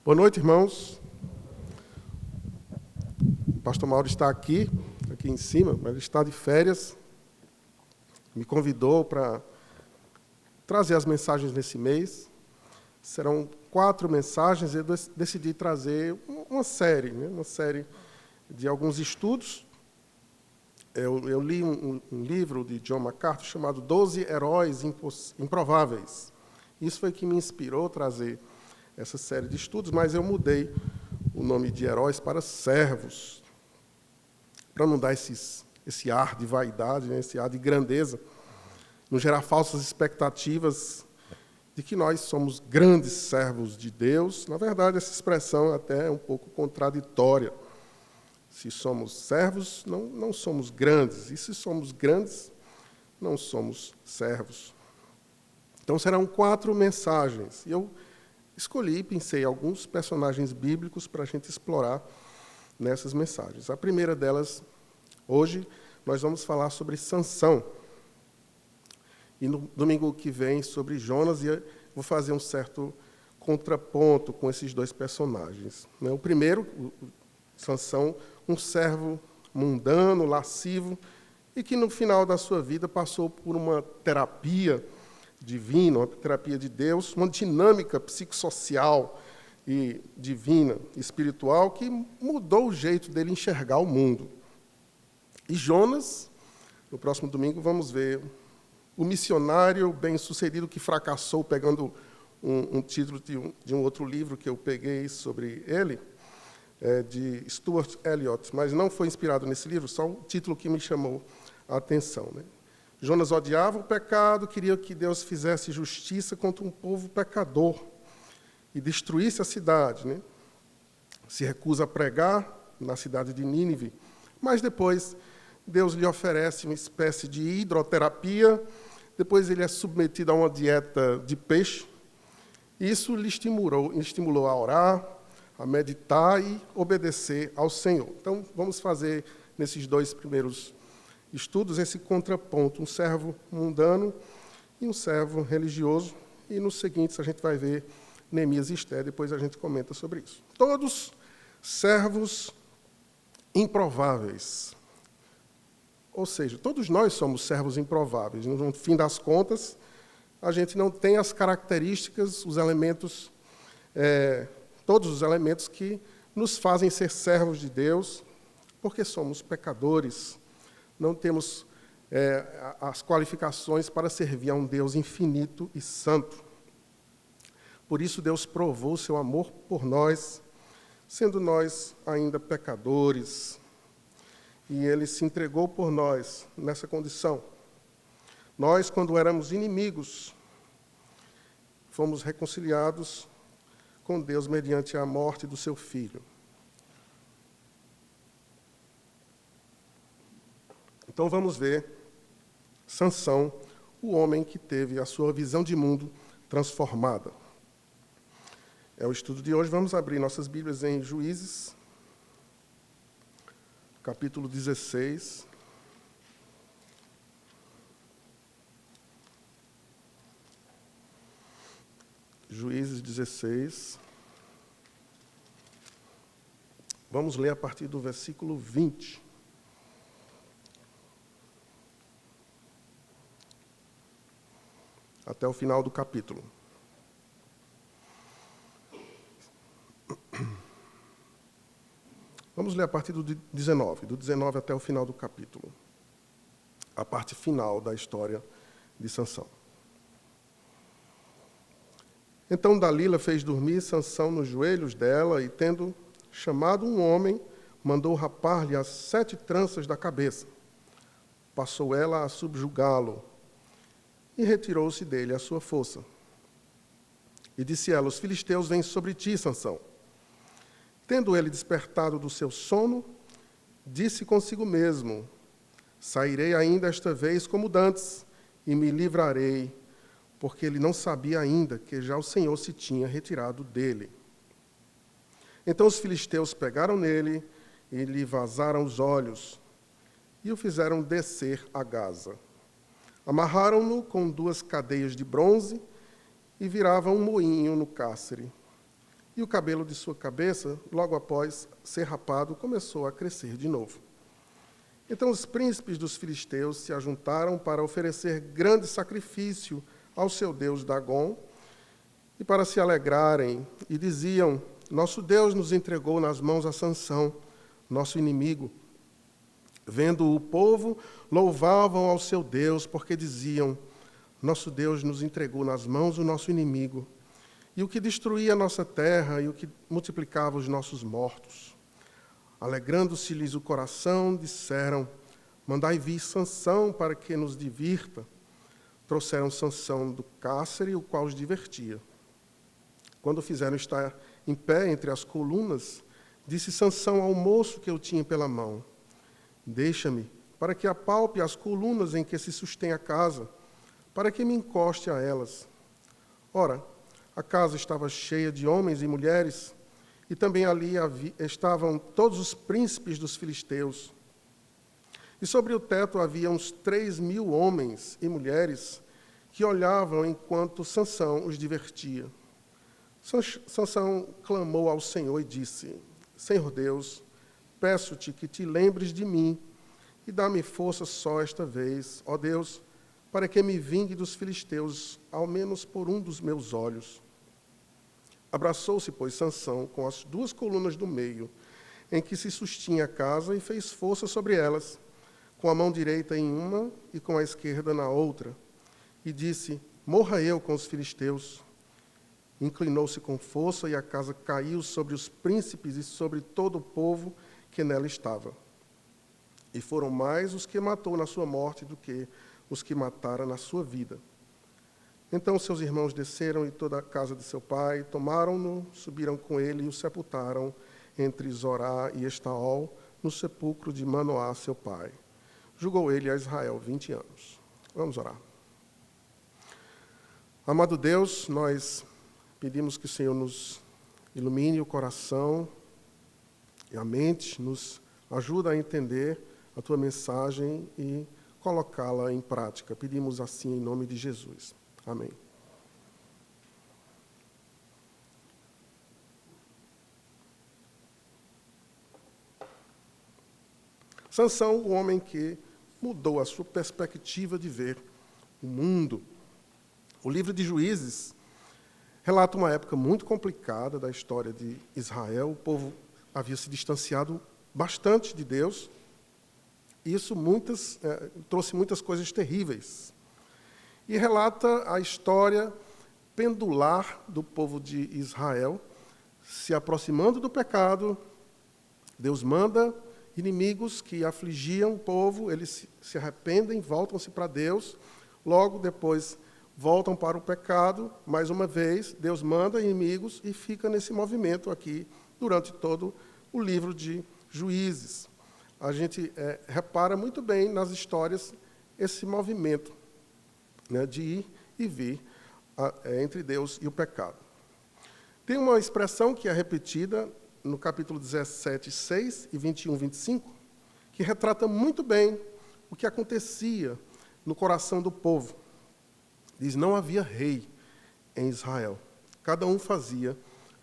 Boa noite, irmãos. O pastor Mauro está aqui em cima, mas ele está de férias. Me convidou para trazer as mensagens nesse mês. Serão 4 mensagens e eu decidi trazer uma série, uma série de alguns estudos. Eu li um livro de John MacArthur chamado 12 Heróis Improváveis. Isso foi que me inspirou a trazer essa série de estudos, mas eu mudei o nome de heróis para servos, para não dar esse ar de vaidade, esse ar de grandeza, não gerar falsas expectativas de que nós somos grandes servos de Deus. Na verdade, essa expressão até é um pouco contraditória. Se somos servos, não somos grandes. E se somos grandes, não somos servos. Então, serão 4 mensagens. E eu escolhi e pensei alguns personagens bíblicos para a gente explorar nessas mensagens. A primeira delas, hoje, nós vamos falar sobre Sansão. E no domingo que vem, sobre Jonas, e eu vou fazer um certo contraponto com esses 2 personagens. O primeiro, Sansão, um servo mundano, lascivo, e que no final da sua vida passou por uma terapia divina, uma terapia de Deus, uma dinâmica psicossocial e divina, espiritual, que mudou o jeito dele enxergar o mundo. E Jonas, no próximo domingo, vamos ver o missionário bem-sucedido que fracassou, pegando um título de um outro livro que eu peguei sobre ele, de Stuart Elliott, mas não foi inspirado nesse livro, só um título que me chamou a atenção. Jonas odiava o pecado, queria que Deus fizesse justiça contra um povo pecador e destruísse a cidade. Se recusa a pregar na cidade de Nínive, mas depois Deus lhe oferece uma espécie de hidroterapia, depois ele é submetido a uma dieta de peixe. Isso lhe estimulou a orar, a meditar e obedecer ao Senhor. Então, vamos fazer, nesses 2 primeiros estudos, esse contraponto, um servo mundano e um servo religioso. E nos seguintes a gente vai ver Neemias e Esté, depois a gente comenta sobre isso. Todos servos improváveis. Ou seja, todos nós somos servos improváveis. No fim das contas, a gente não tem as características, os elementos, todos os elementos que nos fazem ser servos de Deus, porque somos pecadores. Não temos as qualificações para servir a um Deus infinito e santo. Por isso, Deus provou seu amor por nós, sendo nós ainda pecadores. E Ele se entregou por nós nessa condição. Nós, quando éramos inimigos, fomos reconciliados com Deus mediante a morte do seu Filho. Então vamos ver Sansão, o homem que teve a sua visão de mundo transformada. É o estudo de hoje. Vamos abrir nossas Bíblias em Juízes, capítulo 16. Juízes 16. Vamos ler a partir do versículo 20. Até o final do capítulo. Vamos ler a partir do 19, do 19 até o final do capítulo. A parte final da história de Sansão. Então Dalila fez dormir Sansão nos joelhos dela e, tendo chamado um homem, mandou rapar-lhe as 7 tranças da cabeça. Passou ela a subjugá-lo e retirou-se dele a sua força. E disse ela: os filisteus vêm sobre ti, Sansão. Tendo ele despertado do seu sono, disse consigo mesmo: sairei ainda esta vez como dantes, e me livrarei, porque ele não sabia ainda que já o Senhor se tinha retirado dele. Então os filisteus pegaram nele e lhe vazaram os olhos, e o fizeram descer a Gaza. Amarraram-no com 2 cadeias de bronze e viravam um moinho no cárcere. e o cabelo de sua cabeça, logo após ser rapado, começou a crescer de novo. Então os príncipes dos filisteus se ajuntaram para oferecer grande sacrifício ao seu deus Dagom e para se alegrarem, e diziam: nosso Deus nos entregou nas mãos a Sansão, nosso inimigo. Vendo o povo, louvavam ao seu Deus, porque diziam: nosso Deus nos entregou nas mãos o nosso inimigo, e o que destruía a nossa terra e o que multiplicava os nossos mortos. Alegrando-se-lhes o coração, disseram: mandai vir Sansão para que nos divirta. Trouxeram Sansão do cárcere, o qual os divertia. Quando o fizeram estar em pé entre as colunas, disse Sansão ao moço que eu tinha pela mão: deixa-me, para que apalpe as colunas em que se sustém a casa, para que me encoste a elas. Ora, a casa estava cheia de homens e mulheres, e também ali estavam todos os príncipes dos filisteus. E sobre o teto havia uns 3.000 homens e mulheres que olhavam enquanto Sansão os divertia. Sansão clamou ao Senhor e disse: Senhor Deus, peço-te que te lembres de mim e dá-me força só esta vez, ó Deus, para que me vingue dos filisteus, ao menos por um dos meus olhos. Abraçou-se, pois, Sansão com as 2 colunas do meio, em que se sustinha a casa, e fez força sobre elas, com a mão direita em uma e com a esquerda na outra, e disse: morra eu com os filisteus. Inclinou-se com força, e a casa caiu sobre os príncipes e sobre todo o povo que nela estava. E foram mais os que matou na sua morte do que os que matara na sua vida. Então seus irmãos desceram e toda a casa de seu pai, tomaram-no, subiram com ele e o sepultaram entre Zorá e Estaol, no sepulcro de Manoá, seu pai. Julgou ele a Israel 20 anos. Vamos orar. Amado Deus, nós pedimos que o Senhor nos ilumine o coração e a mente, nos ajuda a entender a tua mensagem e colocá-la em prática. Pedimos assim em nome de Jesus. Amém. Sansão, o homem que mudou a sua perspectiva de ver o mundo. O livro de Juízes relata uma época muito complicada da história de Israel. O povo havia se distanciado bastante de Deus. E isso trouxe muitas coisas terríveis. E relata a história pendular do povo de Israel, se aproximando do pecado. Deus manda inimigos que afligiam o povo, eles se arrependem, voltam-se para Deus, logo depois voltam para o pecado, mais uma vez, Deus manda inimigos e fica nesse movimento aqui durante todo o livro de Juízes. A gente repara muito bem nas histórias esse movimento, né, de ir e vir entre Deus e o pecado. Tem uma expressão que é repetida no capítulo 17, 6 e 21, 25, que retrata muito bem o que acontecia no coração do povo. Diz: não havia rei em Israel. Cada um fazia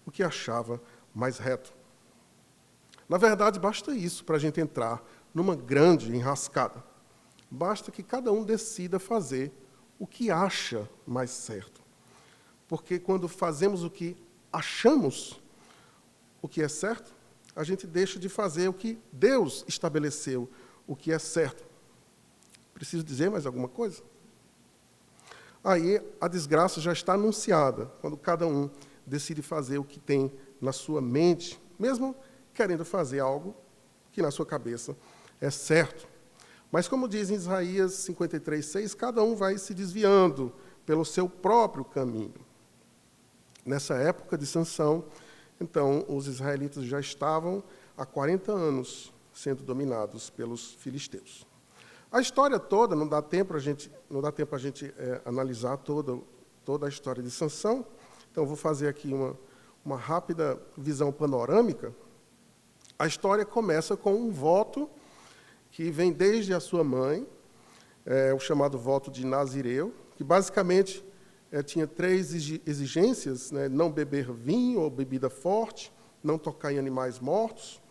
o que achava mais reto. Na verdade, basta isso para a gente entrar numa grande enrascada. Basta que cada um decida fazer o que acha mais certo. Porque quando fazemos o que achamos o que é certo, a gente deixa de fazer o que Deus estabeleceu, o que é certo. Preciso dizer mais alguma coisa? Aí a desgraça já está anunciada, quando cada um decide fazer o que tem na sua mente, mesmo querendo fazer algo que na sua cabeça é certo. Mas, como diz em Isaías 53, 6, cada um vai se desviando pelo seu próprio caminho. Nessa época de Sansão, então, os israelitas já estavam há 40 anos sendo dominados pelos filisteus. A história toda, não dá tempo a gente analisar toda a história de Sansão, então vou fazer aqui uma rápida visão panorâmica. A história começa com um voto que vem desde a sua mãe, o chamado voto de Nazireu, que basicamente tinha 3 exigências, né? Não beber vinho ou bebida forte, não tocar em animais mortos,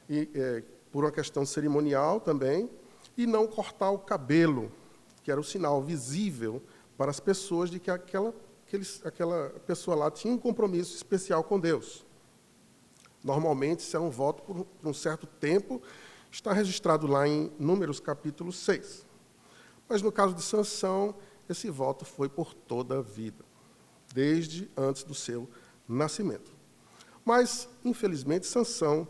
e, por uma questão cerimonial também, e não cortar o cabelo, que era o sinal visível para as pessoas de que aquela pessoa lá tinha um compromisso especial com Deus. Normalmente, isso é um voto por um certo tempo, está registrado lá em Números capítulo 6. Mas no caso de Sansão, esse voto foi por toda a vida, desde antes do seu nascimento. Mas, infelizmente, Sansão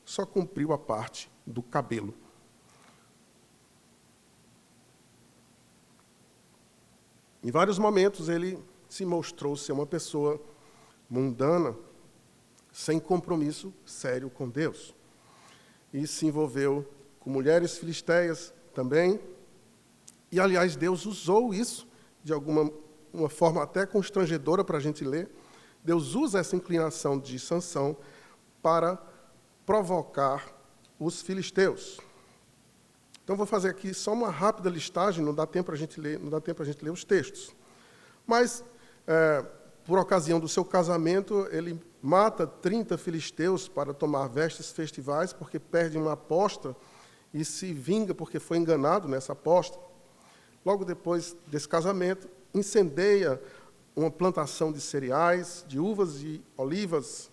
só cumpriu a parte do cabelo. Em vários momentos, ele se mostrou ser uma pessoa mundana, sem compromisso sério com Deus. E se envolveu com mulheres filisteias também. E, aliás, Deus usou isso de uma forma até constrangedora para a gente ler. Deus usa essa inclinação de Sansão para provocar os filisteus. Então, vou fazer aqui só uma rápida listagem, não dá tempo para a gente ler os textos. Mas, por ocasião do seu casamento, ele mata 30 filisteus para tomar vestes festivais, porque perde uma aposta e se vinga porque foi enganado nessa aposta. Logo depois desse casamento, incendeia uma plantação de cereais, de uvas e olivas.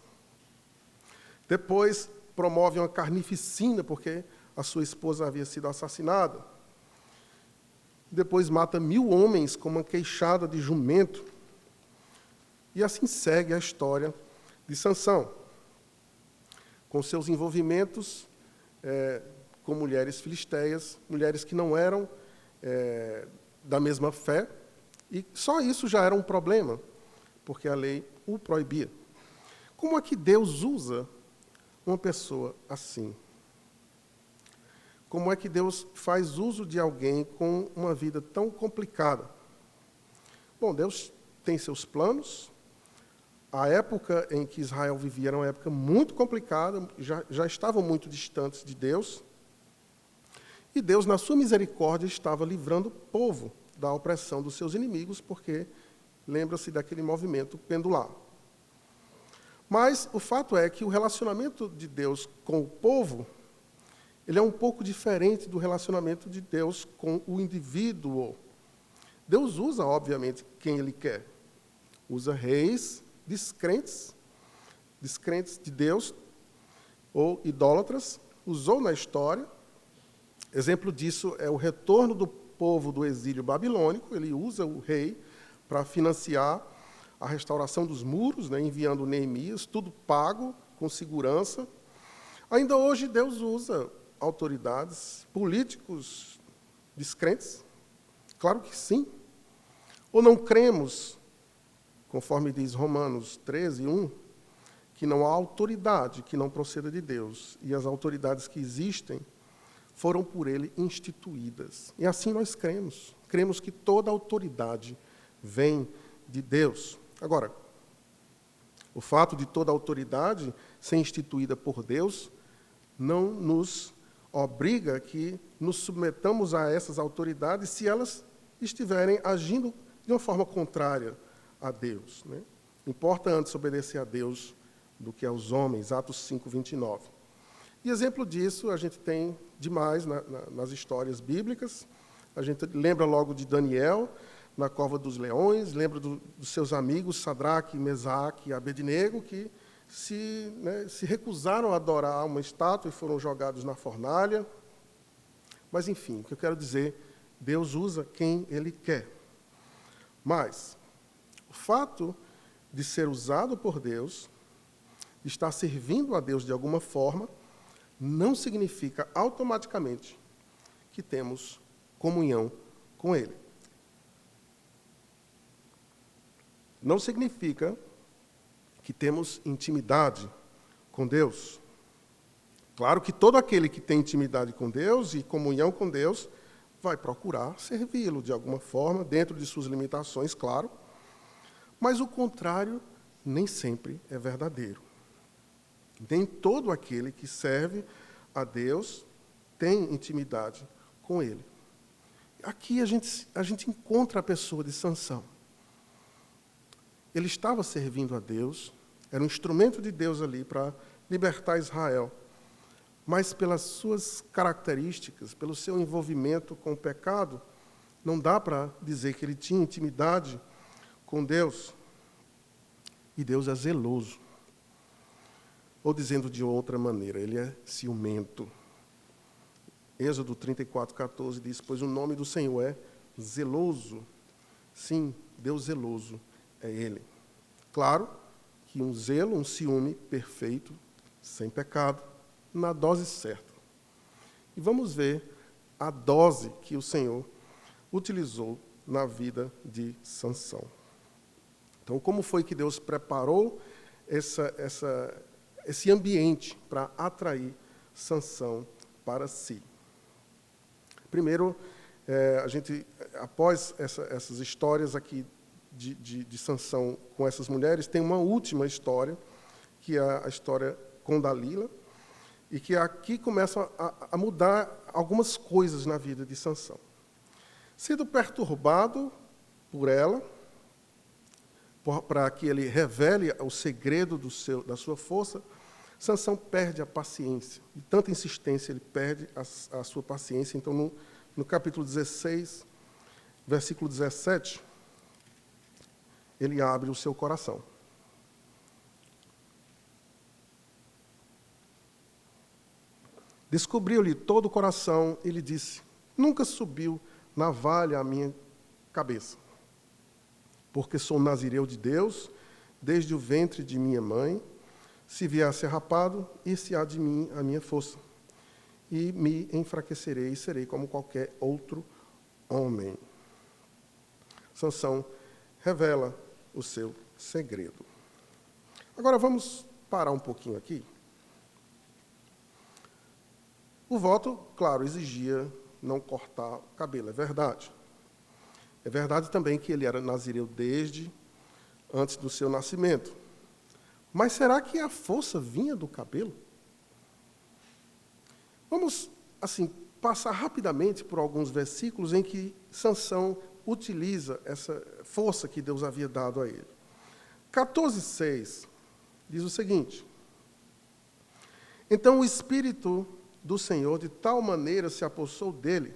Depois, promove uma carnificina, porque a sua esposa havia sido assassinada. Depois, mata 1000 homens com uma queixada de jumento. E assim segue a história de Sansão, com seus envolvimentos com mulheres filisteias, mulheres que não eram da mesma fé, e só isso já era um problema, porque a lei o proibia. Como é que Deus usa uma pessoa assim? Como é que Deus faz uso de alguém com uma vida tão complicada? Bom, Deus tem seus planos. A época em que Israel vivia era uma época muito complicada, já estavam muito distantes de Deus. E Deus, na sua misericórdia, estava livrando o povo da opressão dos seus inimigos, porque lembra-se daquele movimento pendular. Mas o fato é que o relacionamento de Deus com o povo, ele é um pouco diferente do relacionamento de Deus com o indivíduo. Deus usa, obviamente, quem Ele quer. Usa reis descrentes de Deus, ou idólatras, usou na história. Exemplo disso é o retorno do povo do exílio babilônico. Ele usa o rei para financiar a restauração dos muros, né, enviando Neemias, tudo pago, com segurança. Ainda hoje, Deus usa autoridades, políticos descrentes? Claro que sim. Ou não cremos, conforme diz Romanos 13, 1, que não há autoridade que não proceda de Deus, e as autoridades que existem foram por Ele instituídas. E assim nós cremos. Cremos que toda autoridade vem de Deus. Agora, o fato de toda autoridade ser instituída por Deus não nos obriga que nos submetamos a essas autoridades se elas estiverem agindo de uma forma contrária a Deus, né? Importa antes obedecer a Deus do que aos homens, Atos 5, 29. E exemplo disso a gente tem demais nas histórias bíblicas. A gente lembra logo de Daniel, na cova dos leões, lembra dos seus amigos Sadraque, Mesaque e Abednego, que se recusaram a adorar uma estátua e foram jogados na fornalha. Mas, enfim, o que eu quero dizer, Deus usa quem Ele quer. Mas o fato de ser usado por Deus, de estar servindo a Deus de alguma forma, não significa automaticamente que temos comunhão com Ele. Não significa que temos intimidade com Deus. Claro que todo aquele que tem intimidade com Deus e comunhão com Deus vai procurar servi-lo de alguma forma, dentro de suas limitações, claro. Mas o contrário nem sempre é verdadeiro. Nem todo aquele que serve a Deus tem intimidade com Ele. Aqui a gente encontra a pessoa de Sansão. ele estava servindo a Deus, era um instrumento de Deus ali para libertar Israel. Mas pelas suas características, pelo seu envolvimento com o pecado, não dá para dizer que ele tinha intimidade com Deus. E Deus é zeloso. Ou dizendo de outra maneira, ele é ciumento. Êxodo 34:14 diz, pois o nome do Senhor é zeloso. Sim, Deus zeloso é ele. Claro que um zelo, um ciúme perfeito, sem pecado, na dose certa. E vamos ver a dose que o Senhor utilizou na vida de Sansão. Então, como foi que Deus preparou esse ambiente para atrair Sansão para si? Primeiro, a gente, após essas histórias aqui de Sansão com essas mulheres, tem uma última história, que é a história com Dalila, e que aqui começa a mudar algumas coisas na vida de Sansão. Sendo perturbado por ela, para que ele revele o segredo da sua força, Sansão perde a paciência. De tanta insistência, ele perde a sua paciência. Então, no capítulo 16, versículo 17, ele abre o seu coração. Descobriu-lhe todo o coração e lhe disse, nunca subiu navalha à minha cabeça, porque sou nazireu de Deus, desde o ventre de minha mãe. Se vier a ser rapado, ir-se-á de mim a minha força, e me enfraquecerei e serei como qualquer outro homem. Sansão revela o seu segredo. Agora vamos parar um pouquinho aqui. O voto, claro, exigia não cortar o cabelo, é verdade. É verdade também que ele era nazireu desde antes do seu nascimento. Mas será que a força vinha do cabelo? Vamos, assim, passar rapidamente por alguns versículos em que Sansão utiliza essa força que Deus havia dado a ele. 14:6 diz o seguinte: então o Espírito do Senhor de tal maneira se apossou dele,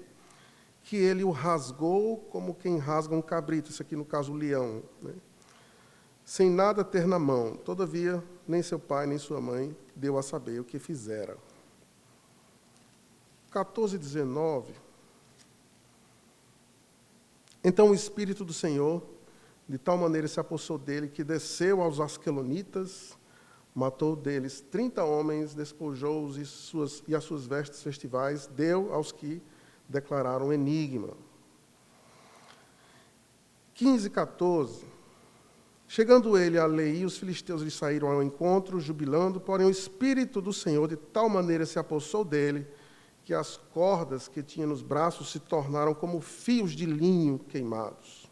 que ele o rasgou como quem rasga um cabrito, isso aqui no caso o leão, né? Sem nada ter na mão. Todavia, nem seu pai, nem sua mãe deu a saber o que fizera. 14:19. Então o Espírito do Senhor de tal maneira se apossou dele, que desceu aos asquelonitas, matou deles 30 homens, despojou-os e as suas vestes festivais deu aos que declararam enigma. 15:14. Chegando ele a Leí, os filisteus lhe saíram ao encontro, jubilando, porém o Espírito do Senhor de tal maneira se apossou dele, que as cordas que tinha nos braços se tornaram como fios de linho queimados,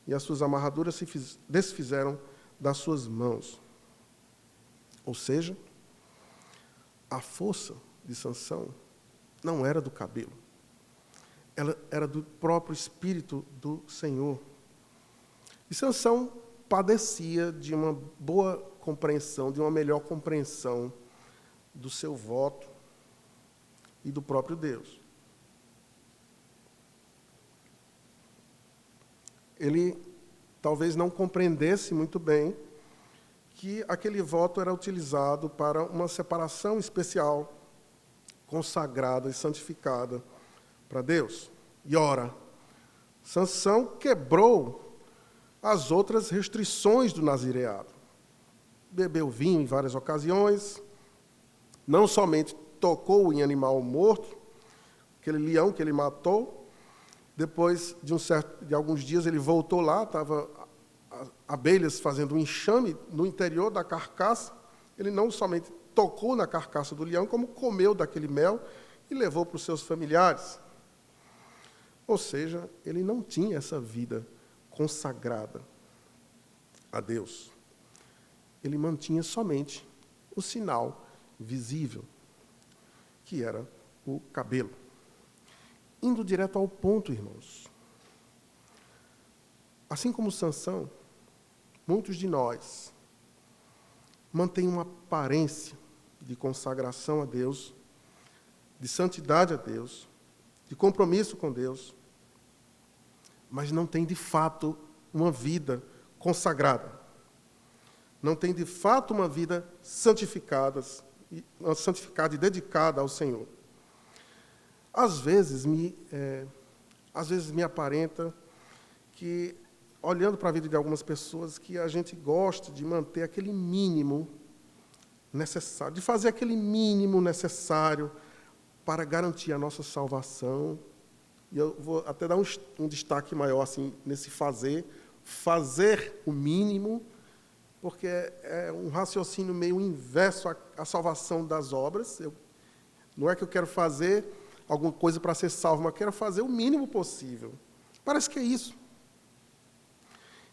e as suas amarraduras se desfizeram das suas mãos. Ou seja, a força de Sansão não era do cabelo, ela era do próprio Espírito do Senhor. E Sansão padecia de uma boa compreensão, de uma melhor compreensão do seu voto e do próprio Deus. Ele talvez não compreendesse muito bem que aquele voto era utilizado para uma separação especial, consagrada e santificada para Deus. E ora, Sansão quebrou as outras restrições do nazireado. Bebeu vinho em várias ocasiões, não somente tocou em animal morto, aquele leão que ele matou, depois de alguns dias ele voltou lá, estava abelhas fazendo um enxame no interior da carcaça. Ele não somente tocou na carcaça do leão, como comeu daquele mel e levou para os seus familiares. Ou seja, ele não tinha essa vida consagrada a Deus. Ele mantinha somente o sinal visível, que era o cabelo. Indo direto ao ponto, irmãos. Assim como Sansão, muitos de nós mantêm uma aparência de consagração a Deus, de santidade a Deus, de compromisso com Deus, mas não tem de fato uma vida consagrada. Não tem de fato uma vida santificada e dedicada ao Senhor. Às vezes me aparenta que, olhando para a vida de algumas pessoas, que a gente gosta de manter aquele mínimo necessário, de fazer aquele mínimo necessário para garantir a nossa salvação. E eu vou até dar um destaque maior assim, nesse fazer o mínimo, porque é um raciocínio meio inverso à salvação das obras. Não é que eu quero fazer alguma coisa para ser salvo, mas eu quero fazer o mínimo possível. Parece que é isso.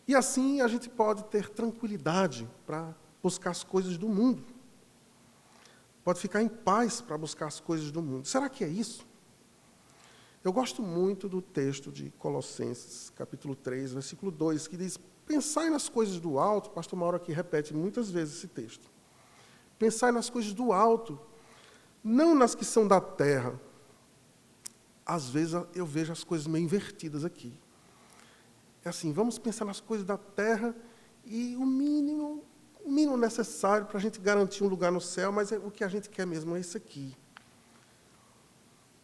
E assim a gente pode ter tranquilidade para buscar as coisas do mundo. Pode ficar em paz para buscar as coisas do mundo. Será que é isso? Eu gosto muito do texto de Colossenses, capítulo 3, versículo 2, que diz: pensai nas coisas do alto. O pastor Mauro aqui repete muitas vezes esse texto. Pensai nas coisas do alto, não nas que são da terra. Às vezes eu vejo as coisas meio invertidas aqui. É assim, vamos pensar nas coisas da terra e o mínimo necessário para a gente garantir um lugar no céu, mas o que a gente quer mesmo é isso aqui.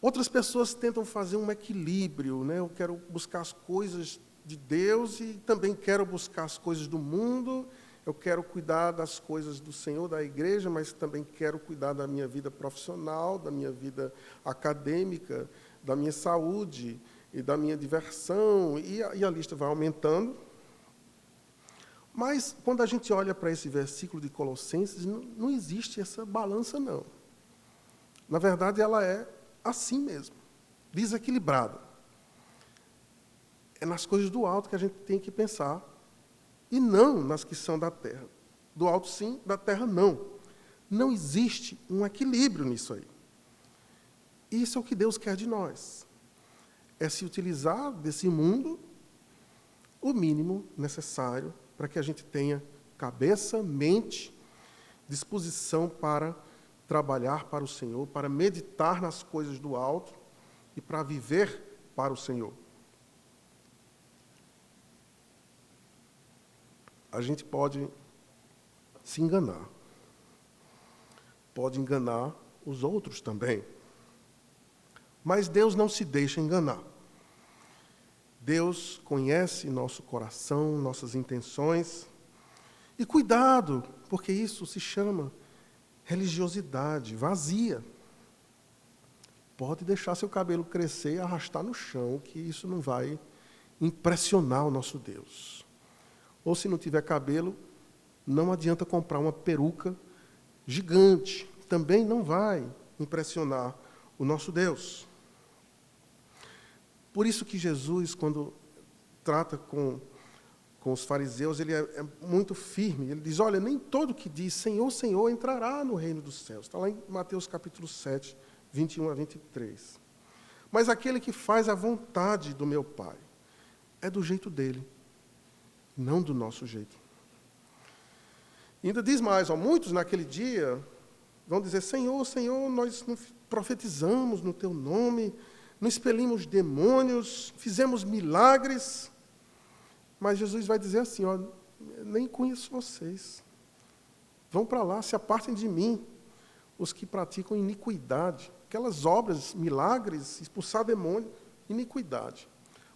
Outras pessoas tentam fazer um equilíbrio, né? Eu quero buscar as coisas de Deus e também quero buscar as coisas do mundo. Eu quero cuidar das coisas do Senhor, da igreja, mas também quero cuidar da minha vida profissional, da minha vida acadêmica, da minha saúde e da minha diversão, e a lista vai aumentando. Mas, quando a gente olha para esse versículo de Colossenses, não existe essa balança, não. Na verdade, ela é assim mesmo, desequilibrada. É nas coisas do alto que a gente tem que pensar, e não nas que são da terra. Do alto, sim, da terra, não. Não existe um equilíbrio nisso aí. Isso é o que Deus quer de nós. É se utilizar desse mundo o mínimo necessário para que a gente tenha cabeça, mente, disposição para trabalhar para o Senhor, para meditar nas coisas do alto e para viver para o Senhor. A gente pode se enganar. Pode enganar os outros também. Mas Deus não se deixa enganar. Deus conhece nosso coração, nossas intenções. E cuidado, porque isso se chama religiosidade vazia. Pode deixar seu cabelo crescer e arrastar no chão, que isso não vai impressionar o nosso Deus. Ou se não tiver cabelo, não adianta comprar uma peruca gigante. Também não vai impressionar o nosso Deus. Por isso que Jesus, quando trata com os fariseus, ele é muito firme. Ele diz, olha, nem todo que diz Senhor, Senhor entrará no reino dos céus. Está lá em Mateus capítulo 7, 21 a 23. Mas aquele que faz a vontade do meu Pai é do jeito dele, não do nosso jeito. E ainda diz mais, muitos naquele dia vão dizer, Senhor, Senhor, nós não profetizamos no teu nome, não expelimos demônios, fizemos milagres. Mas Jesus vai dizer assim, nem conheço vocês. Vão para lá, se apartem de mim, os que praticam iniquidade. Aquelas obras, milagres, expulsar demônio, iniquidade.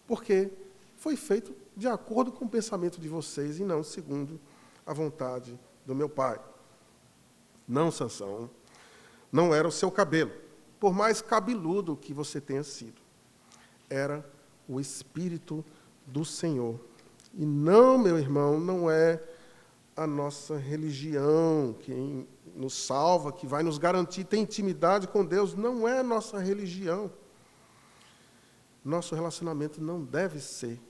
Porque foi feito de acordo com o pensamento de vocês e não segundo a vontade do meu Pai. Não, Sansão, não era o seu cabelo, por mais cabeludo que você tenha sido. Era o Espírito do Senhor. E não, meu irmão, não é a nossa religião que nos salva, que vai nos garantir ter intimidade com Deus. Não é a nossa religião. Nosso relacionamento não deve ser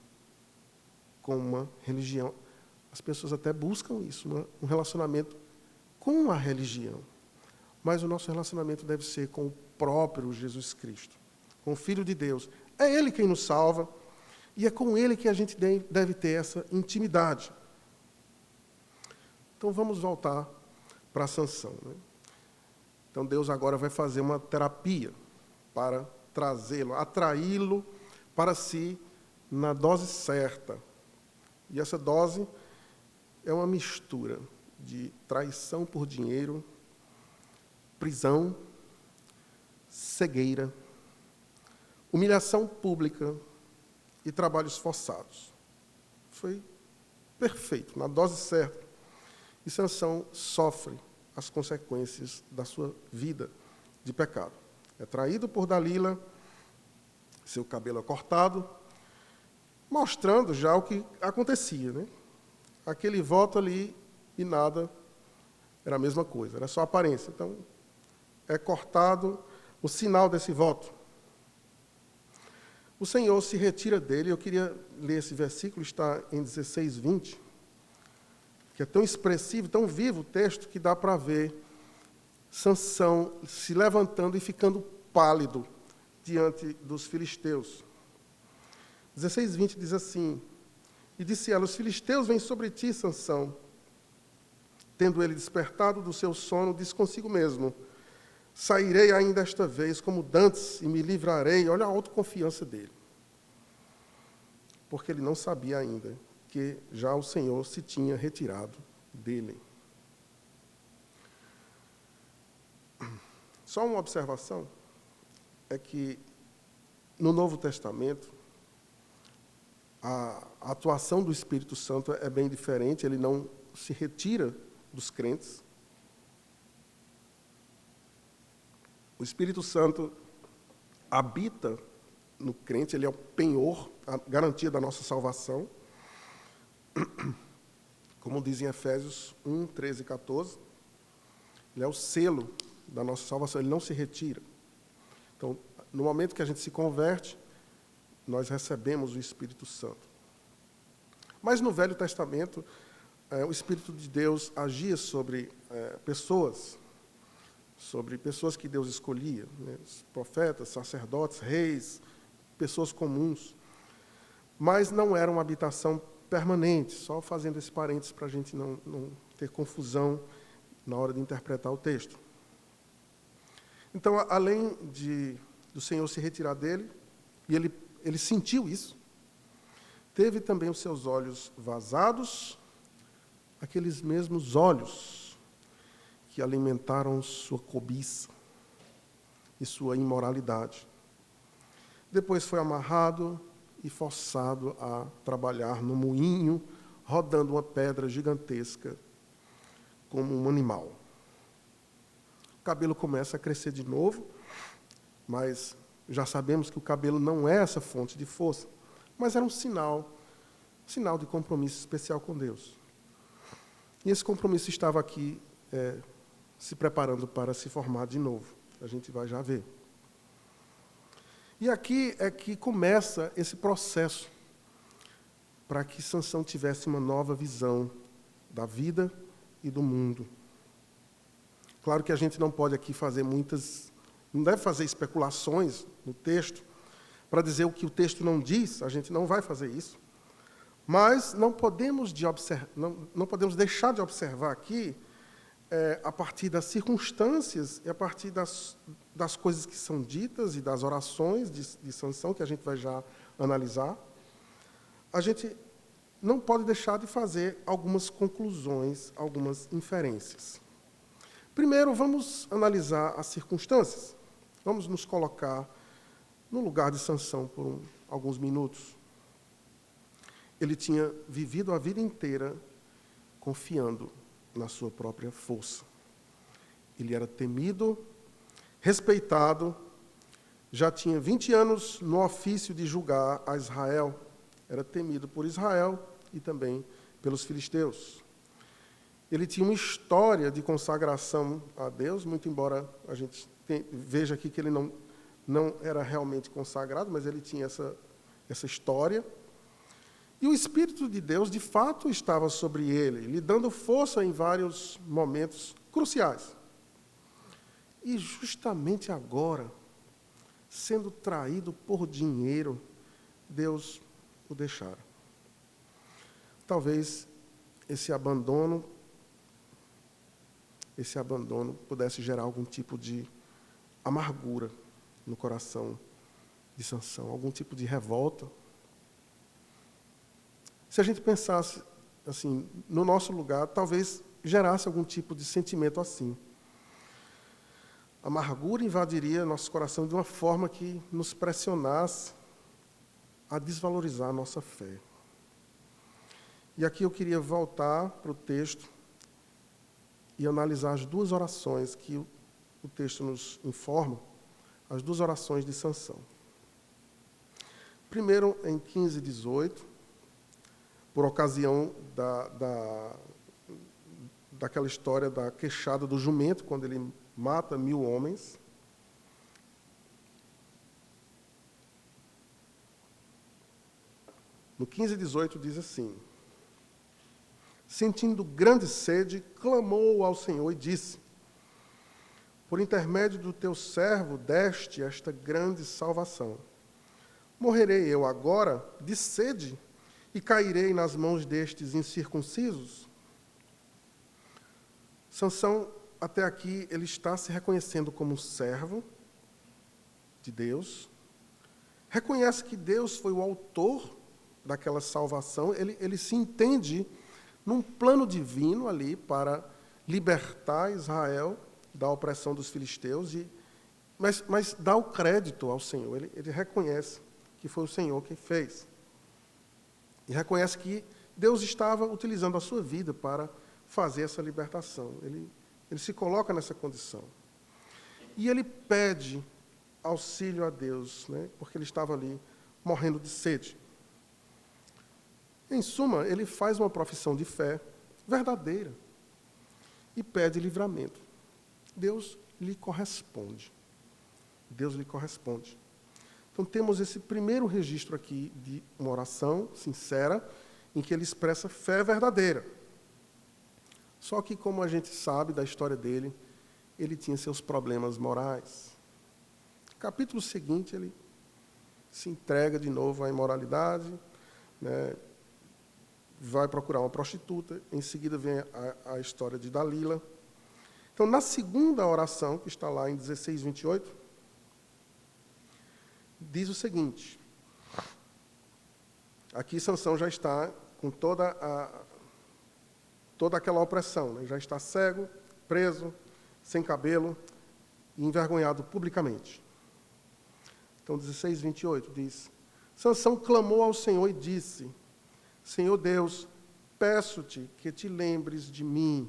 com uma religião. As pessoas até buscam isso, um relacionamento com a religião. Mas o nosso relacionamento deve ser com o próprio Jesus Cristo, com o Filho de Deus. É Ele quem nos salva, e é com Ele que a gente deve ter essa intimidade. Então, vamos voltar para Sansão, né? Então, Deus agora vai fazer uma terapia para trazê-lo, atraí-lo para si na dose certa. E essa dose é uma mistura de traição por dinheiro, prisão, cegueira, humilhação pública e trabalhos forçados. Foi perfeito, na dose certa. E Sansão sofre as consequências da sua vida de pecado. É traído por Dalila, seu cabelo é cortado, mostrando já o que acontecia, né? Aquele voto ali e nada era a mesma coisa, era só aparência. Então, é cortado o sinal desse voto. O Senhor se retira dele. Eu queria ler esse versículo, está em 16:20, que é tão expressivo, tão vivo o texto, que dá para ver Sansão se levantando e ficando pálido diante dos filisteus. 16:20 diz assim: E disse ela: Os filisteus vêm sobre ti, Sansão. Tendo ele despertado do seu sono, disse consigo mesmo: Sairei ainda esta vez como dantes e me livrarei. Olha a autoconfiança dele. Porque ele não sabia ainda que já o Senhor se tinha retirado dele. Só uma observação é que no Novo Testamento a atuação do Espírito Santo é bem diferente. Ele não se retira dos crentes. O Espírito Santo habita no crente, ele é o penhor, a garantia da nossa salvação. Como diz em Efésios 1, 13 e 14, ele é o selo da nossa salvação, ele não se retira. Então, no momento que a gente se converte, nós recebemos o Espírito Santo. Mas no Velho Testamento, o Espírito de Deus agia sobre pessoas que Deus escolhia, né? Profetas, sacerdotes, reis, pessoas comuns. Mas não era uma habitação permanente, só fazendo esse parênteses para a gente não ter confusão na hora de interpretar o texto. Então, além do Senhor se retirar dele, e ele sentiu isso, teve também os seus olhos vazados, aqueles mesmos olhos que alimentaram sua cobiça e sua imoralidade. Depois foi amarrado e forçado a trabalhar no moinho, rodando uma pedra gigantesca como um animal. O cabelo começa a crescer de novo, mas já sabemos que o cabelo não é essa fonte de força, mas era um sinal de compromisso especial com Deus. E esse compromisso estava aqui se preparando para se formar de novo. A gente vai já ver. E aqui é que começa esse processo para que Sansão tivesse uma nova visão da vida e do mundo. Claro que a gente não pode aqui fazer não deve fazer especulações no texto para dizer o que o texto não diz, a gente não vai fazer isso. Mas não podemos deixar de observar aqui, a partir das circunstâncias e a partir das coisas que são ditas e das orações de Sansão, que a gente vai já analisar, a gente não pode deixar de fazer algumas conclusões, algumas inferências. Primeiro, vamos analisar as circunstâncias. Vamos nos colocar no lugar de Sansão por alguns minutos. Ele tinha vivido a vida inteira confiando na sua própria força. Ele era temido, respeitado, já tinha 20 anos no ofício de julgar a Israel. Era temido por Israel e também pelos filisteus. Ele tinha uma história de consagração a Deus, muito embora a gente veja aqui que ele não era realmente consagrado, mas ele tinha essa história. E o Espírito de Deus, de fato, estava sobre ele, lhe dando força em vários momentos cruciais. E justamente agora, sendo traído por dinheiro, Deus o deixara. Talvez esse abandono esse abandono pudesse gerar algum tipo de amargura no coração de Sansão, algum tipo de revolta. Se a gente pensasse assim, no nosso lugar, talvez gerasse algum tipo de sentimento assim. A amargura invadiria nosso coração de uma forma que nos pressionasse a desvalorizar a nossa fé. E aqui eu queria voltar para o texto e analisar as duas orações que o texto nos informa, as duas orações de Sansão. Primeiro, em 15:18, por ocasião daquela história da queixada do jumento, quando ele mata 1000 homens. No 15:18 diz assim: sentindo grande sede, clamou ao Senhor e disse: por intermédio do teu servo deste esta grande salvação. Morrerei eu agora de sede e cairei nas mãos destes incircuncisos? Sansão, até aqui, ele está se reconhecendo como servo de Deus, reconhece que Deus foi o autor daquela salvação, ele se entende num plano divino ali para libertar Israel da opressão dos filisteus, mas dá o crédito ao Senhor, ele reconhece que foi o Senhor quem fez. E reconhece que Deus estava utilizando a sua vida para fazer essa libertação. Ele se coloca nessa condição. E ele pede auxílio a Deus, né, porque ele estava ali morrendo de sede. Em suma, ele faz uma profissão de fé verdadeira e pede livramento. Deus lhe corresponde. Deus lhe corresponde. Então, temos esse primeiro registro aqui de uma oração sincera, em que ele expressa fé verdadeira. Só que, como a gente sabe da história dele, ele tinha seus problemas morais. No capítulo seguinte, ele se entrega de novo à imoralidade, né, vai procurar uma prostituta, em seguida vem a história de Dalila. Então, na segunda oração, que está lá em 16:28, diz o seguinte: aqui Sansão já está com toda aquela opressão, né? Já está cego, preso, sem cabelo e envergonhado publicamente. Então, 16:28 diz: Sansão clamou ao Senhor e disse: Senhor Deus, peço-te que te lembres de mim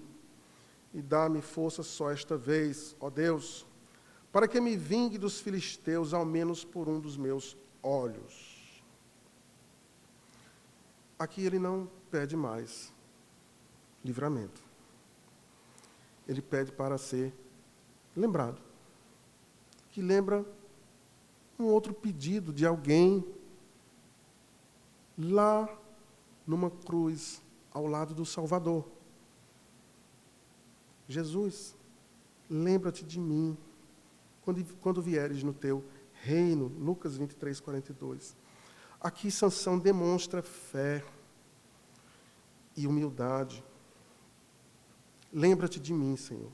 e dá-me força só esta vez, ó Deus, para que me vingue dos filisteus, ao menos por um dos meus olhos. Aqui ele não pede mais livramento. Ele pede para ser lembrado. Que lembra um outro pedido de alguém lá numa cruz, ao lado do Salvador. Jesus, lembra-te de mim quando vieres no teu reino. Lucas 23:42. Aqui Sansão demonstra fé e humildade. Lembra-te de mim, Senhor.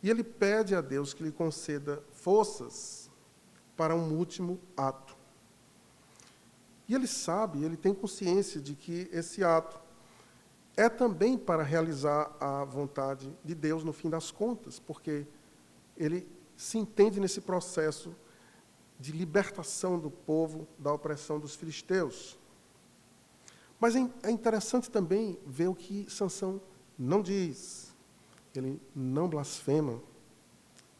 E ele pede a Deus que lhe conceda forças para um último ato. E ele sabe, ele tem consciência de que esse ato é também para realizar a vontade de Deus no fim das contas, porque ele se entende nesse processo de libertação do povo da opressão dos filisteus. Mas é interessante também ver o que Sansão não diz. Ele não blasfema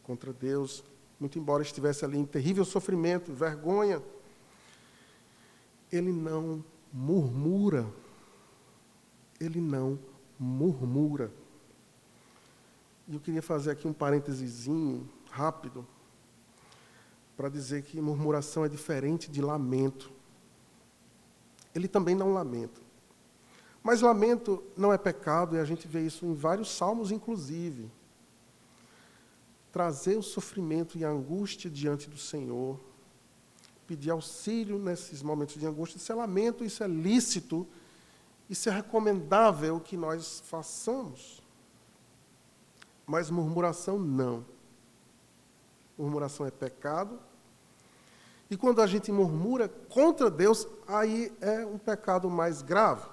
contra Deus, muito embora estivesse ali em terrível sofrimento, vergonha. Ele não murmura. Ele não murmura. E eu queria fazer aqui um parêntesezinho rápido para dizer que murmuração é diferente de lamento. Ele também não lamenta. Mas lamento não é pecado, e a gente vê isso em vários salmos, inclusive. Trazer o sofrimento e a angústia diante do Senhor, pedir auxílio nesses momentos de angústia, isso é lamento, isso é lícito, isso é recomendável que nós façamos. mas murmuração não. Murmuração é pecado. E quando a gente murmura contra Deus, aí é um pecado mais grave.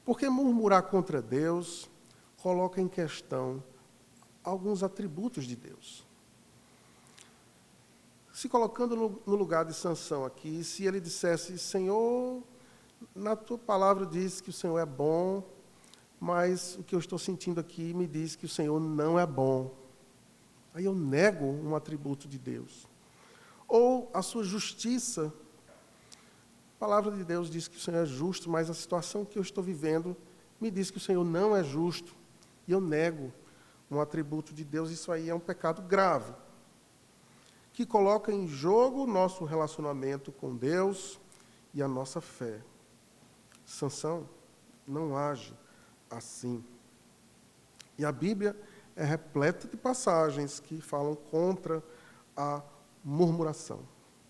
Porque murmurar contra Deus coloca em questão alguns atributos de Deus. Se colocando no lugar de Sansão aqui, se ele dissesse, Senhor, na tua palavra diz que o Senhor é bom, mas o que eu estou sentindo aqui me diz que o Senhor não é bom. Aí eu nego um atributo de Deus. Ou a sua justiça. A palavra de Deus diz que o Senhor é justo, mas a situação que eu estou vivendo me diz que o Senhor não é justo. E eu nego um atributo de Deus. Isso aí é um pecado grave, que coloca em jogo o nosso relacionamento com Deus e a nossa fé. Sansão não age assim. E a Bíblia é repleta de passagens que falam contra a murmuração.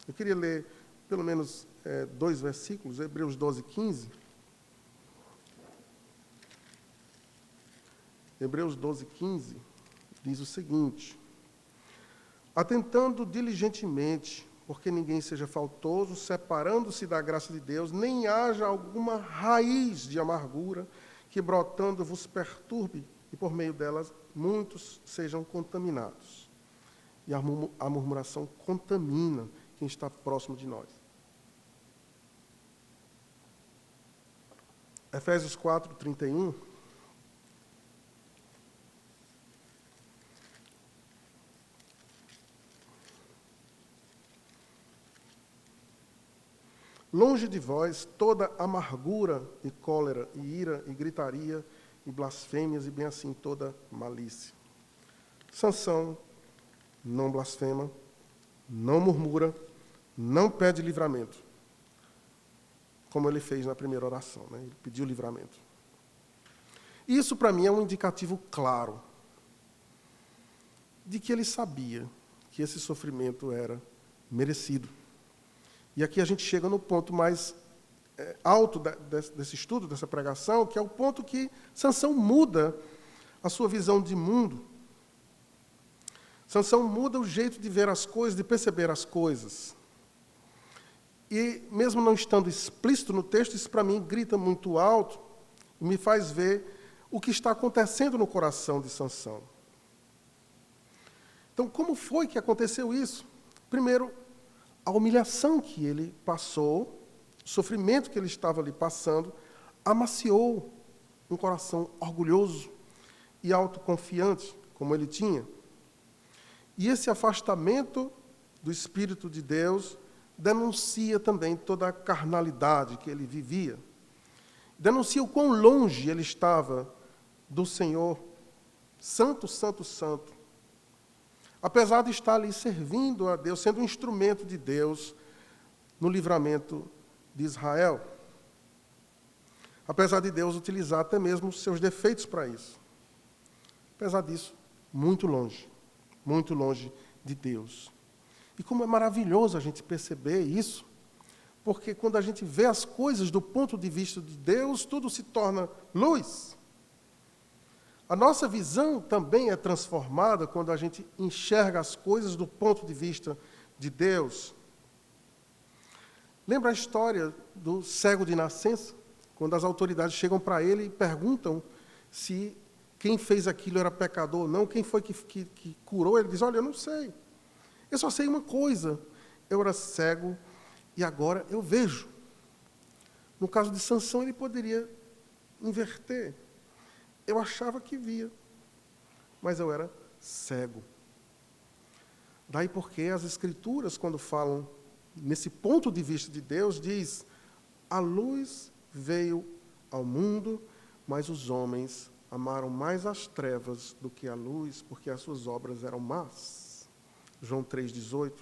Eu queria ler pelo menos 2 versículos, Hebreus 12, 15. Hebreus 12, 15 diz o seguinte: atentando diligentemente, porque ninguém seja faltoso, separando-se da graça de Deus, nem haja alguma raiz de amargura que brotando vos perturbe, e por meio delas muitos sejam contaminados. E a murmuração contamina quem está próximo de nós. Efésios 4, 31. Longe de vós toda amargura e cólera e ira e gritaria e blasfêmias e bem assim toda malícia. Sansão não blasfema, não murmura, não pede livramento, como ele fez na primeira oração, né? Ele pediu livramento. Isso, para mim, é um indicativo claro de que ele sabia que esse sofrimento era merecido. E aqui a gente chega no ponto mais alto desse estudo, dessa pregação, que é o ponto que Sansão muda a sua visão de mundo. Sansão muda o jeito de ver as coisas, de perceber as coisas. E, mesmo não estando explícito no texto, isso para mim grita muito alto e me faz ver o que está acontecendo no coração de Sansão. Então, como foi que aconteceu isso? Primeiro, a humilhação que ele passou, o sofrimento que ele estava ali passando, amaciou um coração orgulhoso e autoconfiante, como ele tinha. E esse afastamento do Espírito de Deus denuncia também toda a carnalidade que ele vivia. Denuncia o quão longe ele estava do Senhor, santo, santo, santo. Apesar de estar ali servindo a Deus, sendo um instrumento de Deus no livramento de Israel. Apesar de Deus utilizar até mesmo os seus defeitos para isso. Apesar disso, muito longe de Deus. E como é maravilhoso a gente perceber isso, porque quando a gente vê as coisas do ponto de vista de Deus, tudo se torna luz. A nossa visão também é transformada quando a gente enxerga as coisas do ponto de vista de Deus. Lembra a história do cego de nascença? Quando as autoridades chegam para ele e perguntam se quem fez aquilo era pecador ou não, quem foi que curou, ele diz, olha, eu não sei. Eu só sei uma coisa, eu era cego e agora eu vejo. No caso de Sansão, ele poderia inverter. Eu achava que via, mas eu era cego. Daí porque as Escrituras, quando falam nesse ponto de vista de Deus, diz, a luz veio ao mundo, mas os homens amaram mais as trevas do que a luz, porque as suas obras eram más. João 3,18.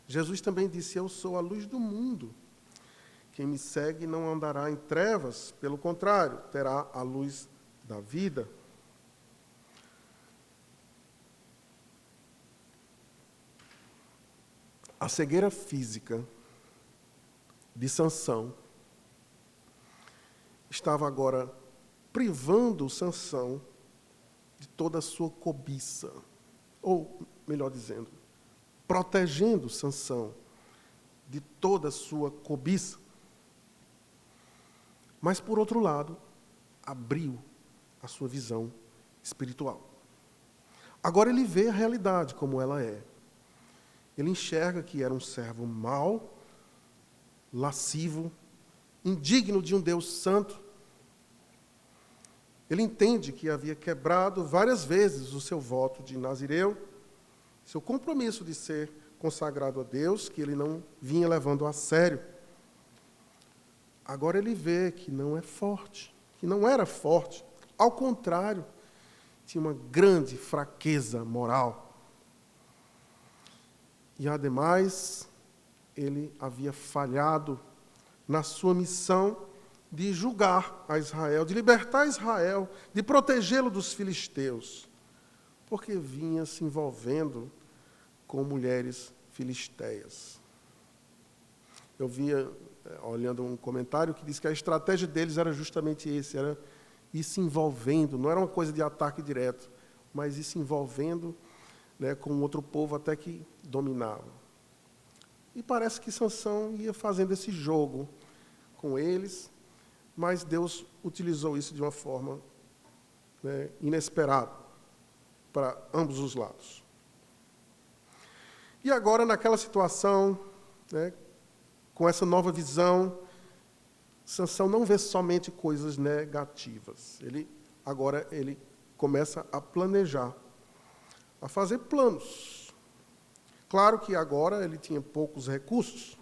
Jesus também disse, eu sou a luz do mundo. Quem me segue não andará em trevas, pelo contrário, terá a luz da vida. A cegueira física de Sansão estava agora privando Sansão de toda a sua cobiça. Ou, melhor dizendo, protegendo Sansão de toda a sua cobiça. Mas, por outro lado, abriu a sua visão espiritual. Agora ele vê a realidade como ela é. Ele enxerga que era um servo mau, lascivo, indigno de um Deus santo. Ele entende que havia quebrado várias vezes o seu voto de nazireu, seu compromisso de ser consagrado a Deus, que ele não vinha levando a sério. Agora ele vê que não é forte, que não era forte. Ao contrário, tinha uma grande fraqueza moral. E, ademais, ele havia falhado na sua missão de julgar a Israel, de libertar Israel, de protegê-lo dos filisteus, porque vinha se envolvendo com mulheres filisteias. Eu via, olhando um comentário, que diz que a estratégia deles era justamente esse, era ir se envolvendo, não era uma coisa de ataque direto, mas ir se envolvendo, né, com outro povo até que dominava. E parece que Sansão ia fazendo esse jogo com eles, mas Deus utilizou isso de uma forma, né, inesperada para ambos os lados. E agora, naquela situação, né, com essa nova visão, Sansão não vê somente coisas negativas. Agora ele começa a planejar, a fazer planos. Claro que agora ele tinha poucos recursos.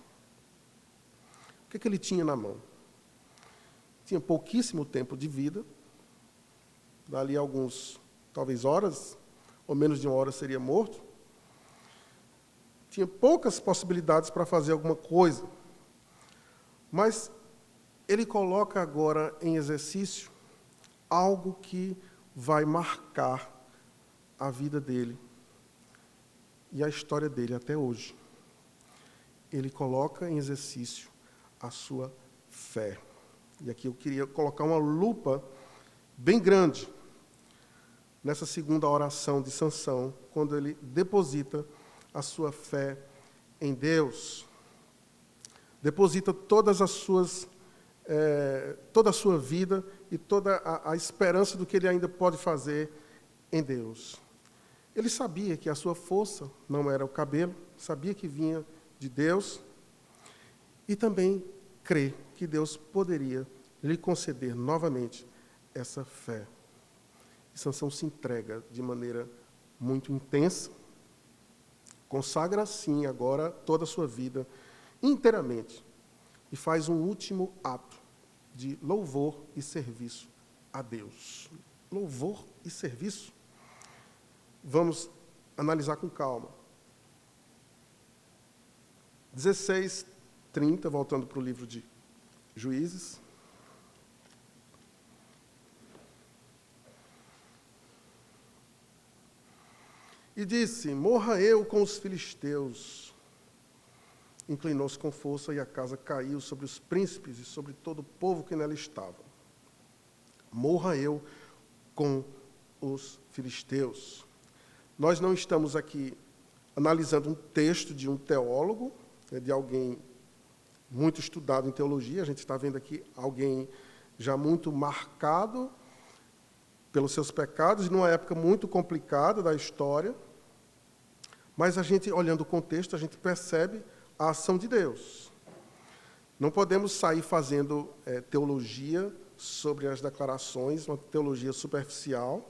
O que ele tinha na mão? Tinha pouquíssimo tempo de vida. Dali alguns, talvez horas, ou menos de uma hora seria morto. Tinha poucas possibilidades para fazer alguma coisa. Mas ele coloca agora em exercício algo que vai marcar a vida dele e a história dele até hoje. Ele coloca em exercício a sua fé. E aqui eu queria colocar uma lupa bem grande nessa segunda oração de Sansão, quando ele deposita a sua fé em Deus. Deposita toda a sua vida e toda a esperança do que ele ainda pode fazer em Deus. Ele sabia que a sua força não era o cabelo, sabia que vinha de Deus, e também crê que Deus poderia lhe conceder novamente essa fé. E Sansão se entrega de maneira muito intensa, consagra assim agora toda a sua vida inteiramente e faz um último ato de louvor e serviço a Deus. Louvor e serviço. Vamos analisar com calma. 16:30, voltando para o livro de Juízes. E disse: morra eu com os filisteus. Inclinou-se com força e a casa caiu sobre os príncipes e sobre todo o povo que nela estava. Morra eu com os filisteus. Nós não estamos aqui analisando um texto de um teólogo, de alguém muito estudado em teologia. A gente está vendo aqui alguém já muito marcado pelos seus pecados, numa época muito complicada da história. Mas a gente, olhando o contexto, a gente percebe a ação de Deus. Não podemos sair fazendo teologia sobre as declarações, uma teologia superficial,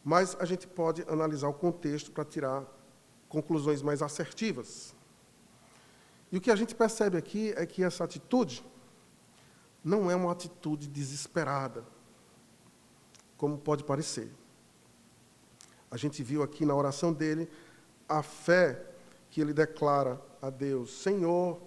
mas a gente pode analisar o contexto para tirar conclusões mais assertivas. E o que a gente percebe aqui é que essa atitude não é uma atitude desesperada, como pode parecer. A gente viu aqui na oração dele a fé que ele declara a Deus: Senhor,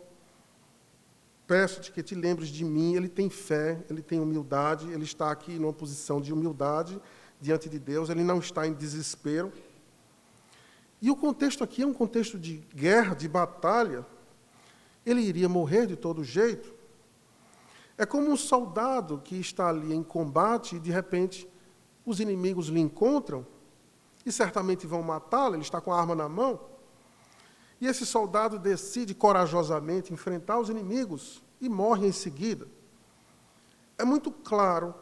peço-te que te lembres de mim. Ele tem fé, ele tem humildade, ele está aqui numa posição de humildade diante de Deus, ele não está em desespero. E o contexto aqui é um contexto de guerra, de batalha. Ele iria morrer de todo jeito. É como um soldado que está ali em combate e, de repente, os inimigos lhe encontram e certamente vão matá-lo, ele está com a arma na mão. E esse soldado decide corajosamente enfrentar os inimigos e morre em seguida. É muito claro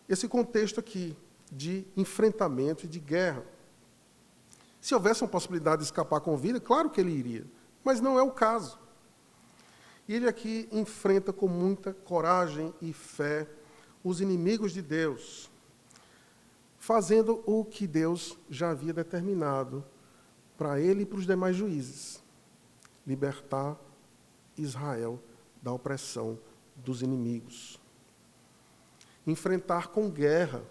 esse contexto aqui de enfrentamento e de guerra. Se houvesse uma possibilidade de escapar com vida, claro que ele iria, mas não é o caso. E ele aqui enfrenta com muita coragem e fé os inimigos de Deus, fazendo o que Deus já havia determinado para ele e para os demais juízes: libertar Israel da opressão dos inimigos. Enfrentar com guerra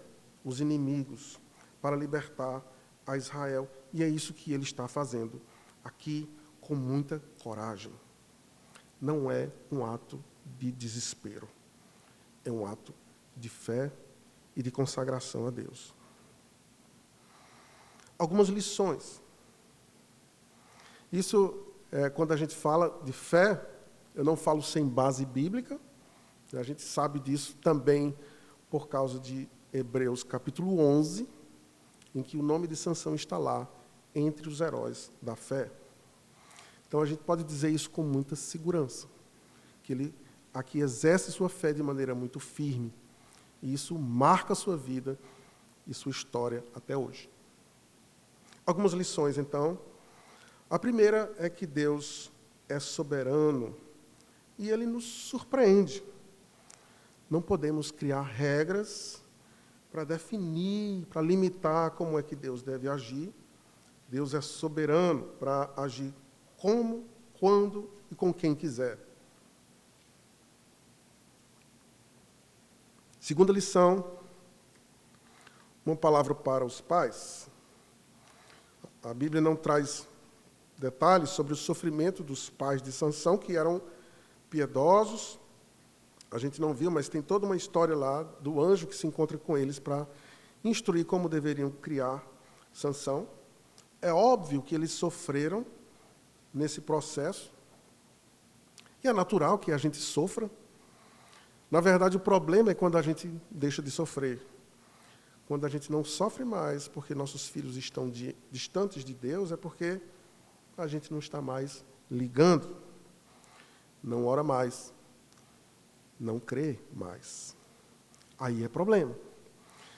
os inimigos para libertar a Israel. E é isso que ele está fazendo aqui com muita coragem. Não é um ato de desespero. É um ato de fé e de consagração a Deus. Algumas lições. Isso, quando a gente fala de fé, eu não falo sem base bíblica. A gente sabe disso também por causa de Hebreus capítulo 11, em que o nome de Sansão está lá, entre os heróis da fé. Então, a gente pode dizer isso com muita segurança, que ele aqui exerce sua fé de maneira muito firme, e isso marca a sua vida e sua história até hoje. Algumas lições, então. A primeira é que Deus é soberano e Ele nos surpreende. Não podemos criar regras para definir, para limitar como é que Deus deve agir. Deus é soberano para agir como, quando e com quem quiser. Segunda lição, uma palavra para os pais. A Bíblia não traz detalhes sobre o sofrimento dos pais de Sansão, que eram piedosos. A gente não viu, mas tem toda uma história lá do anjo que se encontra com eles para instruir como deveriam criar Sansão. É óbvio que eles sofreram nesse processo, e é natural que a gente sofra. Na verdade, o problema é quando a gente deixa de sofrer. Quando a gente não sofre mais porque nossos filhos estão distantes de Deus, é porque a gente não está mais ligando, não ora mais, não crê mais. Aí é problema.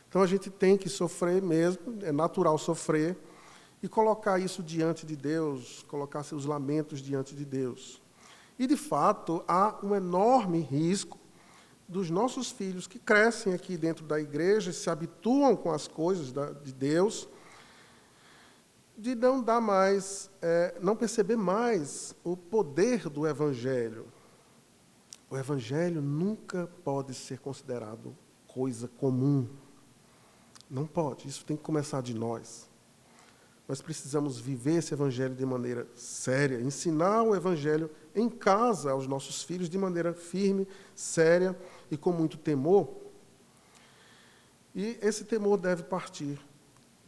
Então a gente tem que sofrer mesmo, é natural sofrer, e colocar isso diante de Deus, colocar seus lamentos diante de Deus. E, de fato, há um enorme risco dos nossos filhos que crescem aqui dentro da igreja, se habituam com as coisas de Deus, de não dar mais, não perceber mais o poder do Evangelho. O Evangelho nunca pode ser considerado coisa comum. Não pode, isso tem que começar de nós. Nós precisamos viver esse Evangelho de maneira séria, ensinar o Evangelho em casa aos nossos filhos de maneira firme, séria e com muito temor. E esse temor deve partir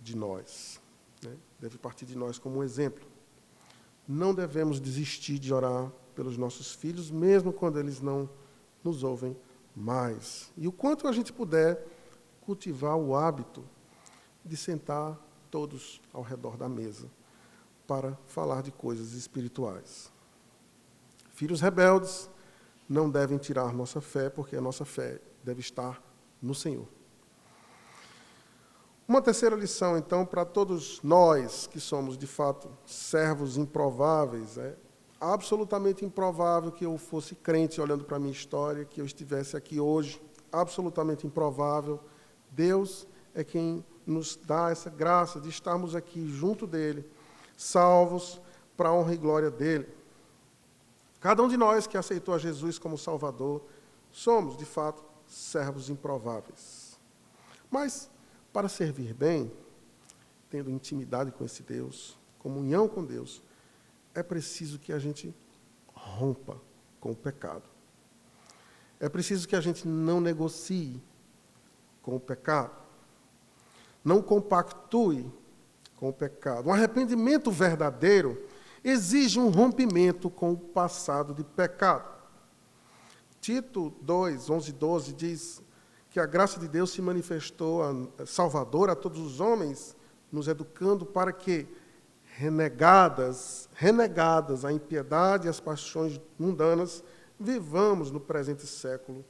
de nós, né? Deve partir de nós como um exemplo. Não devemos desistir de orar pelos nossos filhos, mesmo quando eles não nos ouvem mais. E o quanto a gente puder cultivar o hábito de sentar todos ao redor da mesa para falar de coisas espirituais. Filhos rebeldes não devem tirar nossa fé, porque a nossa fé deve estar no Senhor. Uma terceira lição, então, para todos nós que somos, de fato, servos improváveis. É absolutamente improvável que eu fosse crente olhando para a minha história, que eu estivesse aqui hoje. Absolutamente improvável. Deus é quem nos dá essa graça de estarmos aqui junto dele, salvos para a honra e glória dele. Cada um de nós que aceitou a Jesus como Salvador, somos, de fato, servos improváveis. Mas, para servir bem, tendo intimidade com esse Deus, comunhão com Deus, é preciso que a gente rompa com o pecado. É preciso que a gente não negocie com o pecado. Não compactue com o pecado. Um arrependimento verdadeiro exige um rompimento com o passado de pecado. Tito 2, 11 e 12 diz que a graça de Deus se manifestou salvadora a todos os homens, nos educando para que, renegadas a impiedade e as paixões mundanas, vivamos no presente século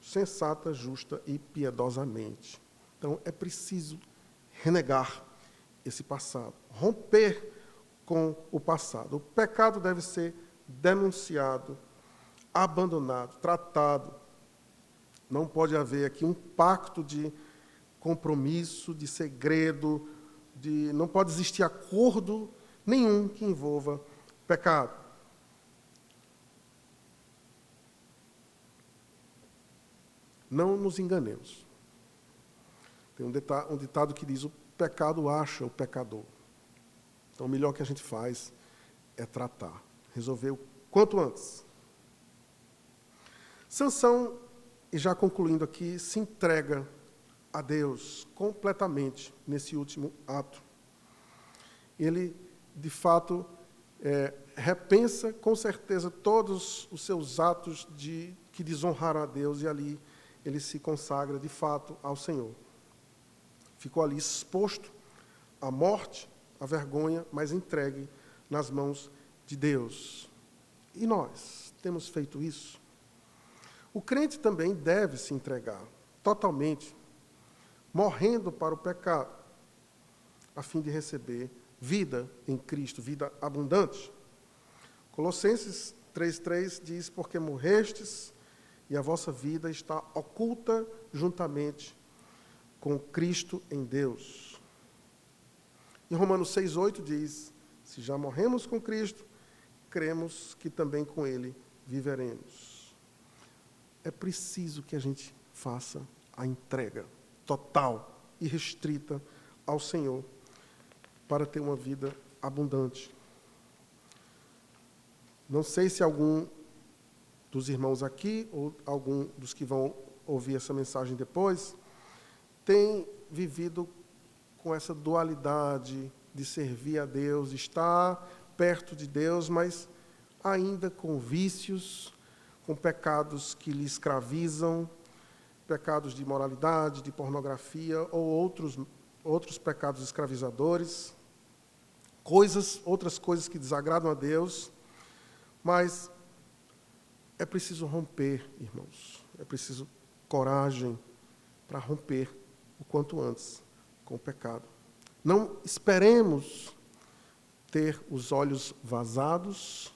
sensata, justa e piedosamente. Então, é preciso renegar esse passado, romper com o passado. O pecado deve ser denunciado, abandonado, tratado. Não pode haver aqui um pacto de compromisso, de segredo, não pode existir acordo nenhum que envolva pecado. Não nos enganemos. Tem um ditado que diz: o pecado acha o pecador. Então, o melhor que a gente faz é tratar, resolver o quanto antes. Sansão, e já concluindo aqui, se entrega a Deus completamente nesse último ato. Ele, de fato, repensa com certeza todos os seus atos que desonraram a Deus, e ali ele se consagra de fato ao Senhor. Ficou ali exposto à morte, à vergonha, mas entregue nas mãos de Deus. E nós temos feito isso? O crente também deve se entregar totalmente, morrendo para o pecado, a fim de receber vida em Cristo, vida abundante. Colossenses 3,3 diz: porque morrestes e a vossa vida está oculta juntamente com Cristo em Deus. E Romanos 6,8 diz: se já morremos com Cristo, cremos que também com Ele viveremos. É preciso que a gente faça a entrega total e restrita ao Senhor para ter uma vida abundante. Não sei se algum dos irmãos aqui, ou algum dos que vão ouvir essa mensagem depois, tem vivido com essa dualidade de servir a Deus, estar perto de Deus, mas ainda com vícios, com pecados que lhe escravizam, pecados de imoralidade, de pornografia ou outros pecados escravizadores, outras coisas que desagradam a Deus, mas é preciso romper, irmãos. É preciso coragem para romper o quanto antes com o pecado. Não esperemos ter os olhos vazados,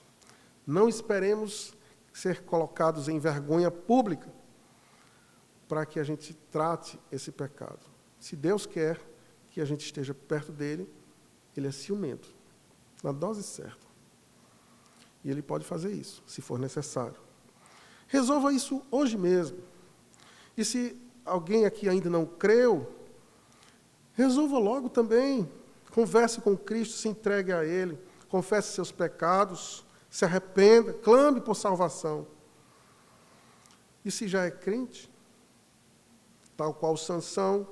não esperemos ser colocados em vergonha pública para que a gente trate esse pecado. Se Deus quer que a gente esteja perto dele, ele é ciumento, na dose certa. E ele pode fazer isso, se for necessário. Resolva isso hoje mesmo. E se alguém aqui ainda não creu, resolva logo também. Converse com Cristo, se entregue a Ele, confesse seus pecados, se arrependa, clame por salvação. E se já é crente, tal qual Sansão,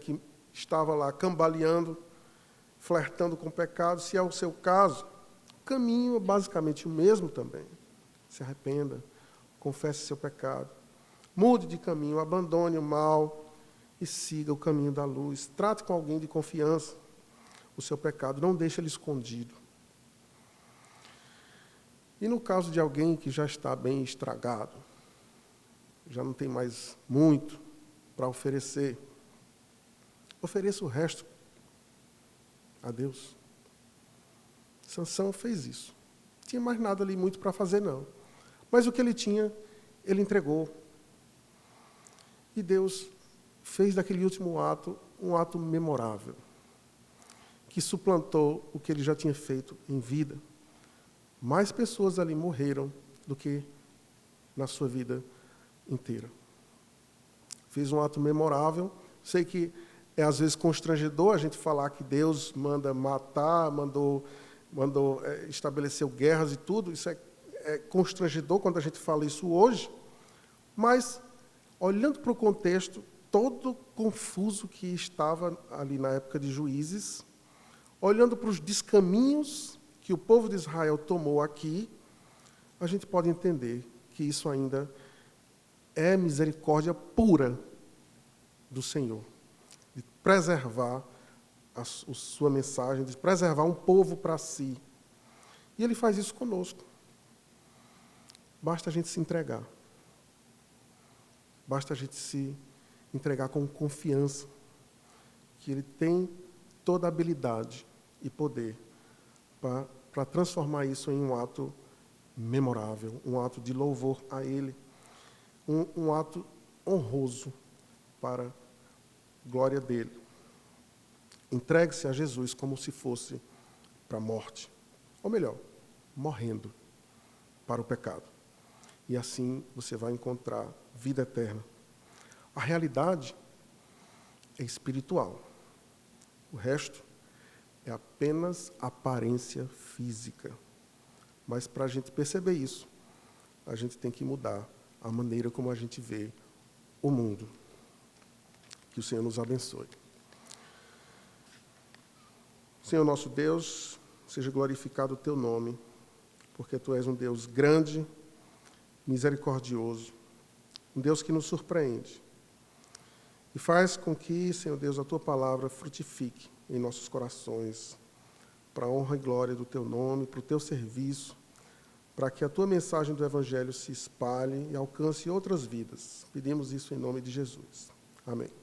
que estava lá cambaleando, flertando com o pecado, se é o seu caso, o caminho é basicamente o mesmo também. Se arrependa, confesse seu pecado, mude de caminho, abandone o mal e siga o caminho da luz. Trate com alguém de confiança o seu pecado, não deixe ele escondido. E no caso de alguém que já está bem estragado, já não tem mais muito para oferecer, ofereça o resto a Deus. Sansão fez isso. Não tinha mais nada ali muito para fazer, não. Mas o que ele tinha, ele entregou. E Deus fez daquele último ato um ato memorável, que suplantou o que ele já tinha feito em vida. Mais pessoas ali morreram do que na sua vida inteira. Fez um ato memorável. Sei que é às vezes constrangedor a gente falar que Deus manda matar, mandou estabeleceu guerras e tudo. Isso é constrangedor quando a gente fala isso hoje. Mas, olhando para o contexto todo confuso que estava ali na época de Juízes, olhando para os descaminhos que o povo de Israel tomou aqui, a gente pode entender que isso ainda é misericórdia pura do Senhor, de preservar a sua mensagem, de preservar um povo para si. E Ele faz isso conosco. Basta a gente se entregar. Basta a gente se entregar com confiança que Ele tem toda a habilidade e poder para transformar isso em um ato memorável, um ato de louvor a Ele, um ato honroso para a glória dEle. Entregue-se a Jesus como se fosse para a morte, ou melhor, morrendo para o pecado. E assim você vai encontrar vida eterna. A realidade é espiritual. O resto é apenas aparência física. Mas para a gente perceber isso, a gente tem que mudar a maneira como a gente vê o mundo. Que o Senhor nos abençoe. Senhor nosso Deus, seja glorificado o teu nome, porque tu és um Deus grande, misericordioso, um Deus que nos surpreende. E faz com que, Senhor Deus, a tua palavra frutifique em nossos corações, para a honra e glória do teu nome, para o teu serviço, para que a tua mensagem do Evangelho se espalhe e alcance outras vidas. Pedimos isso em nome de Jesus. Amém.